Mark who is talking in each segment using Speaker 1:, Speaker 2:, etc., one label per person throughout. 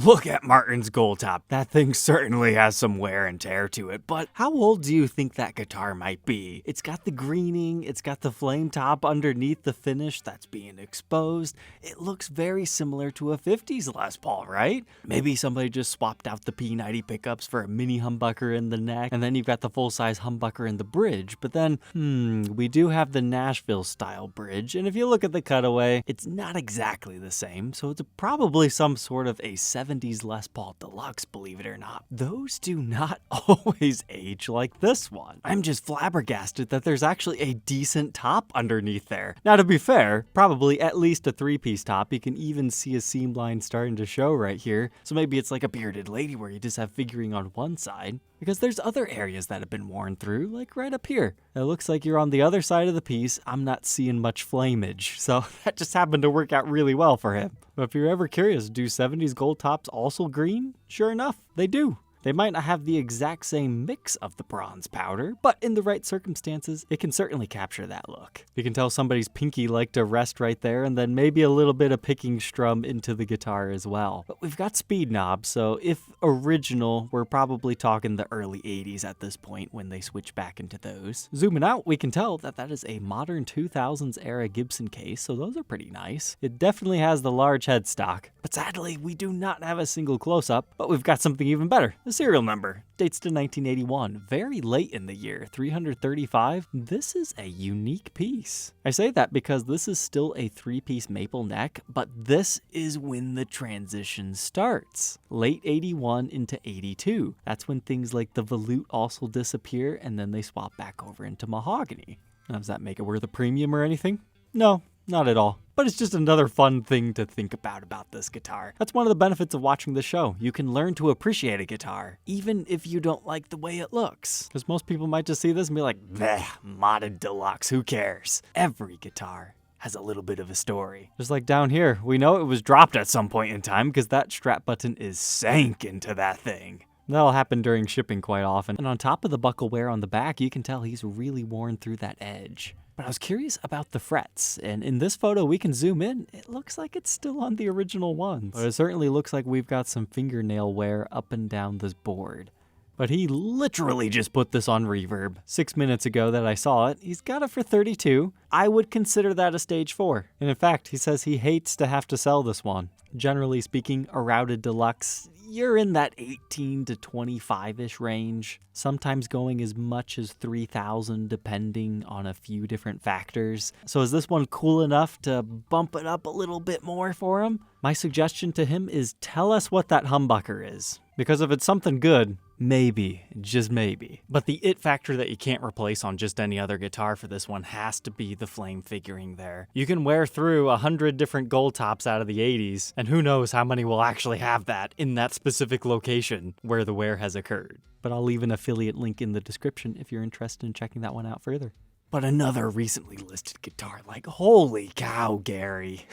Speaker 1: Look at Martin's Goldtop. That thing certainly has some wear and tear to it, but how old do you think that guitar might be? It's got the greening, it's got the flame top underneath the finish that's being exposed. It looks very similar to a 50s Les Paul, right? Maybe somebody just swapped out the P90 pickups for a mini humbucker in the neck, and then you've got the full-size humbucker in the bridge. But then, we do have the Nashville-style bridge, and if you look at the cutaway, it's not exactly the same, so it's probably some sort of a 70s Les Paul Deluxe, believe it or not. Those do not always age like this one. I'm just flabbergasted that there's actually a decent top underneath there. Now, to be fair, probably at least a 3-piece top. You can even see a seam line starting to show right here. So maybe it's like a bearded lady where you just have figuring on one side. Because there's other areas that have been worn through, like right up here. It looks like you're on the other side of the piece. I'm not seeing much flameage, so that just happened to work out really well for him. But if you're ever curious, do 70s gold tops also green? Sure enough, they do. They might not have the exact same mix of the bronze powder, but in the right circumstances, it can certainly capture that look. You can tell somebody's pinky liked to rest right there, and then maybe a little bit of picking strum into the guitar as well. But we've got speed knobs, so if original, we're probably talking the early 80s at this point when they switch back into those. Zooming out, we can tell that that is a modern 2000s era Gibson case, so those are pretty nice. It definitely has the large headstock, but sadly, we do not have a single close-up, but we've got something even better. The serial number dates to 1981, very late in the year, 335. This is a unique piece. I say that because this is still a 3-piece maple neck, but this is when the transition starts. Late 81 into 82. That's when things like the volute also disappear, and then they swap back over into mahogany. Now, does that make it worth a premium or anything? No, not at all. But it's just another fun thing to think about this guitar. That's one of the benefits of watching the show. You can learn to appreciate a guitar, even if you don't like the way it looks. Because most people might just see this and be like, bleh, modded Deluxe, who cares? Every guitar has a little bit of a story. Just like down here, we know it was dropped at some point in time because that strap button is sank into that thing. That'll happen during shipping quite often. And on top of the buckle wear on the back, you can tell he's really worn through that edge. But I was curious about the frets, and in this photo we can zoom in. It looks like it's still on the original ones. But it certainly looks like we've got some fingernail wear up and down this board. But he literally just put this on Reverb. 6 minutes ago that I saw it, he's got it for $32. I would consider that a stage 4. And in fact, he says he hates to have to sell this one. Generally speaking, a routed Deluxe, you're in that 18 to 25-ish range, sometimes going as much as 3,000 depending on a few different factors. So is this one cool enough to bump it up a little bit more for him? My suggestion to him is tell us what that humbucker is. Because if it's something good, maybe, just maybe. But the it factor that you can't replace on just any other guitar for this one has to be the flame figuring there. You can wear through 100 different gold tops out of the 80s, and who knows how many will actually have that in that specific location where the wear has occurred. But I'll leave an affiliate link in the description if you're interested in checking that one out further. But another recently listed guitar, like, holy cow, Gary.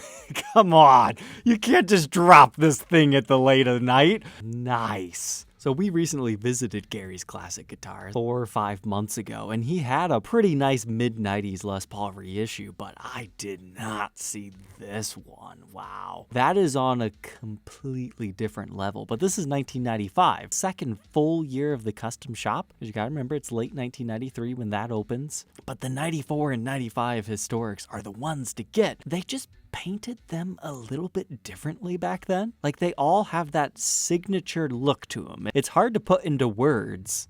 Speaker 1: Come on, you can't just drop this thing at the late of the night. Nice. So we recently visited Gary's classic guitar 4 or 5 months ago, and he had a pretty nice mid-90s Les Paul reissue, but I did not see this one. Wow. That is on a completely different level, but this is 1995, second full year of the custom shop. You gotta remember, it's late 1993 when that opens, but the 94 and 95 historics are the ones to get. They just painted them a little bit differently back then. Like, they all have that signature look to them. It's hard to put into words,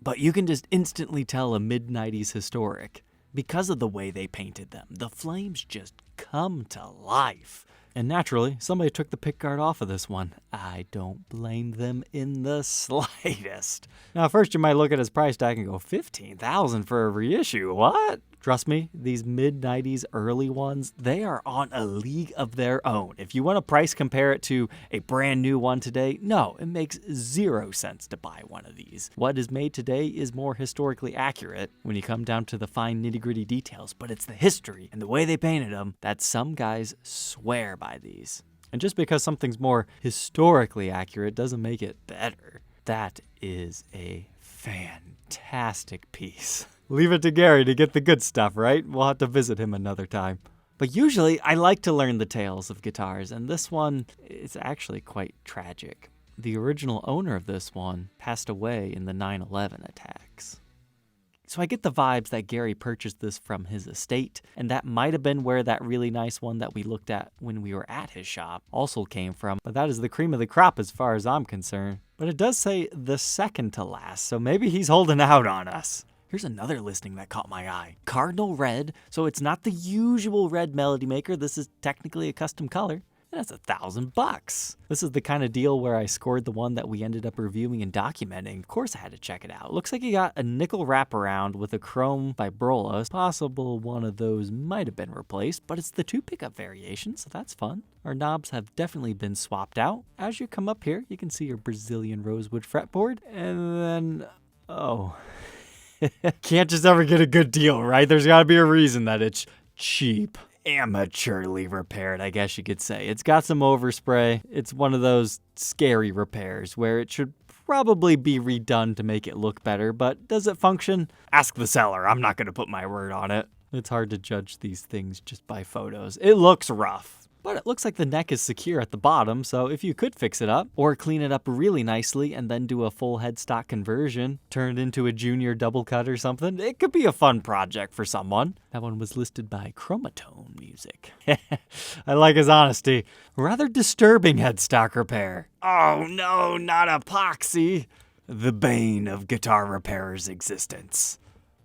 Speaker 1: but you can just instantly tell a mid-90s historic because of the way they painted them. The flames just come to life. And naturally, somebody took the pickguard off of this one. I don't blame them in the slightest. Now, first you might look at his price tag and go, $15,000 for a reissue, what? Trust me, these mid-90s early ones, they are on a league of their own. If you want to price compare it to a brand new one today, no, it makes 0 sense to buy one of these. What is made today is more historically accurate when you come down to the fine nitty-gritty details, but it's the history and the way they painted them that some guys swear by these. And just because something's more historically accurate doesn't make it better. That is a fantastic piece. Leave it to Gary to get the good stuff, right? We'll have to visit him another time. But usually I like to learn the tales of guitars, and this one is actually quite tragic. The original owner of this one passed away in the 9/11 attacks. So I get the vibes that Gary purchased this from his estate, and that might have been where that really nice one that we looked at when we were at his shop also came from, but that is the cream of the crop as far as I'm concerned. But it does say the second to last, so maybe he's holding out on us. Here's another listing that caught my eye. Cardinal Red, so it's not the usual red Melody Maker, this is technically a custom color. That's $1,000. This is the kind of deal where I scored the one that we ended up reviewing and documenting. Of course I had to check it out. Looks like you got a nickel wraparound with a chrome vibrola. Possible one of those might have been replaced, but it's the 2 pickup variation, so that's fun. Our knobs have definitely been swapped out. As you come up here, you can see your Brazilian rosewood fretboard, and then, oh. Can't just ever get a good deal, right? There's gotta be a reason that it's cheap. Amateurly repaired, I guess you could say. It's got some overspray. It's one of those scary repairs where it should probably be redone to make it look better, but does it function? Ask the seller. I'm not going to put my word on it. It's hard to judge these things just by photos. It looks rough, but it looks like the neck is secure at the bottom, so if you could fix it up or clean it up really nicely and then do a full headstock conversion, turn it into a junior double cut or something, it could be a fun project for someone. That one was listed by Chromatone Music. I like his honesty. Rather disturbing headstock repair. Oh no, not epoxy. The bane of guitar repairers' existence.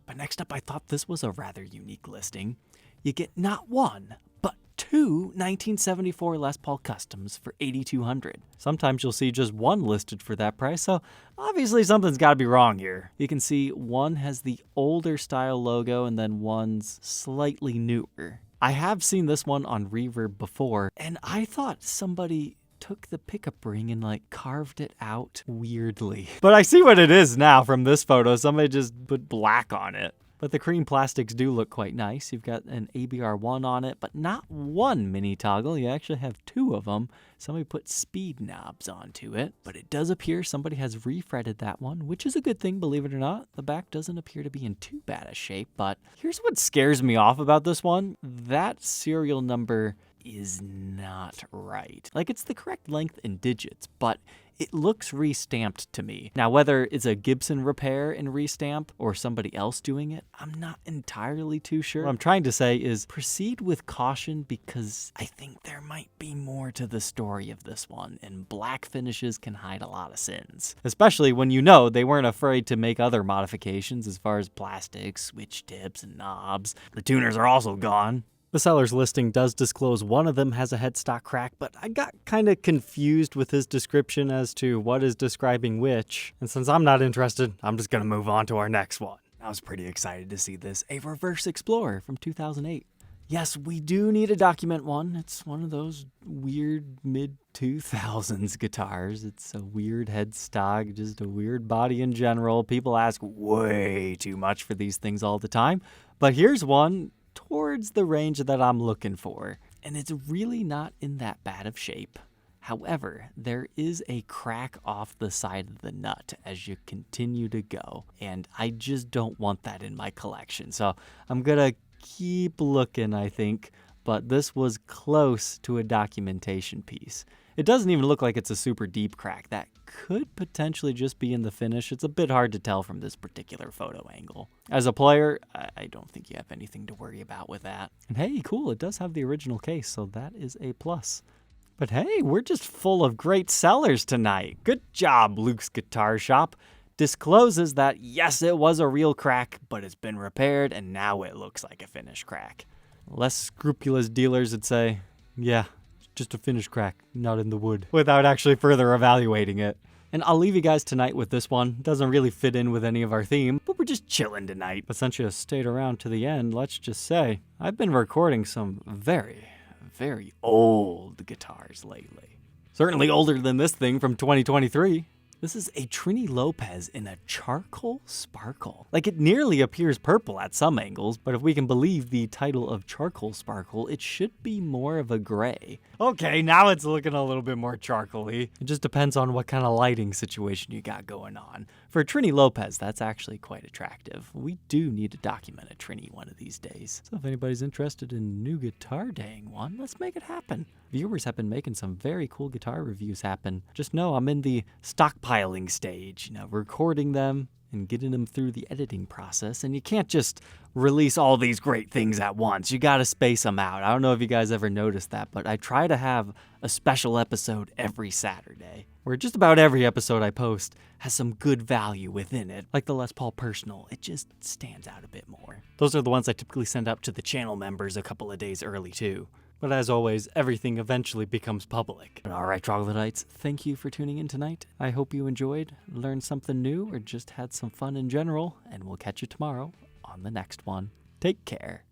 Speaker 1: But next up, I thought this was a rather unique listing. You get not one, but 2 1974 Les Paul Customs for $8,200. Sometimes you'll see just one listed for that price, so obviously something's got to be wrong here. You can see one has the older style logo and then one's slightly newer. I have seen this one on Reverb before, and I thought somebody took the pickup ring and like carved it out weirdly. But I see what it is now from this photo. Somebody just put black on it. But the cream plastics do look quite nice. You've got an ABR1 on it, but not one mini toggle. You actually have 2 of them. Somebody put speed knobs onto it, but it does appear somebody has refretted that one, which is a good thing, believe it or not. The back doesn't appear to be in too bad a shape, but here's what scares me off about this one. That serial number is not right. Like, it's the correct length in digits, but it looks restamped to me. Now, whether it's a Gibson repair and restamp or somebody else doing it, I'm not entirely too sure. What I'm trying to say is proceed with caution because I think there might be more to the story of this one, and black finishes can hide a lot of sins. Especially when you know they weren't afraid to make other modifications as far as plastics, switch tips, and knobs. The tuners are also gone. The seller's listing does disclose one of them has a headstock crack, but I got kind of confused with his description as to what is describing which. And since I'm not interested, I'm just going to move on to our next one. I was pretty excited to see this, a Reverse Explorer from 2008. Yes, we do need to document one. It's one of those weird mid-2000s guitars. It's a weird headstock, just a weird body in general. People ask way too much for these things all the time. But here's one towards the range that I'm looking for, and it's really not in that bad of shape. However, there is a crack off the side of the nut as you continue to go, and I just don't want that in my collection. So I'm gonna keep looking, I think, but this was close to a documentation piece. It doesn't even look like it's a super deep crack. That could potentially just be in the finish. It's a bit hard to tell from this particular photo angle. As a player, I don't think you have anything to worry about with that. And hey, cool, it does have the original case, so that is a plus. But hey, we're just full of great sellers tonight. Good job, Luke's Guitar Shop. Discloses that, yes, it was a real crack, but it's been repaired, and now it looks like a finished crack. Less scrupulous dealers would say, yeah, just a finished crack, not in the wood, without actually further evaluating it. And I'll leave you guys tonight with this one. Doesn't really fit in with any of our theme, but we're just chilling tonight. But since you stayed around to the end, let's just say, I've been recording some very, very old guitars lately. Certainly older than this thing from 2023. This is a Trini Lopez in a charcoal sparkle. Like, it nearly appears purple at some angles, but if we can believe the title of charcoal sparkle, it should be more of a gray. Okay, now it's looking a little bit more charcoal-y. It just depends on what kind of lighting situation you got going on. For Trini Lopez, that's actually quite attractive. We do need to document a Trini one of these days. So if anybody's interested in new guitar daying one, let's make it happen. Viewers have been making some very cool guitar reviews happen. Just know I'm in the stockpiling stage, recording them and getting them through the editing process. And you can't just release all these great things at once. You gotta space them out. I don't know if you guys ever noticed that, but I try to have a special episode every Saturday, where just about every episode I post has some good value within it. Like the Les Paul Personal, it just stands out a bit more. Those are the ones I typically send out to the channel members a couple of days early too. But as always, everything eventually becomes public. All right, troglodytes, thank you for tuning in tonight. I hope you enjoyed, learned something new, or just had some fun in general, and we'll catch you tomorrow on the next one. Take care.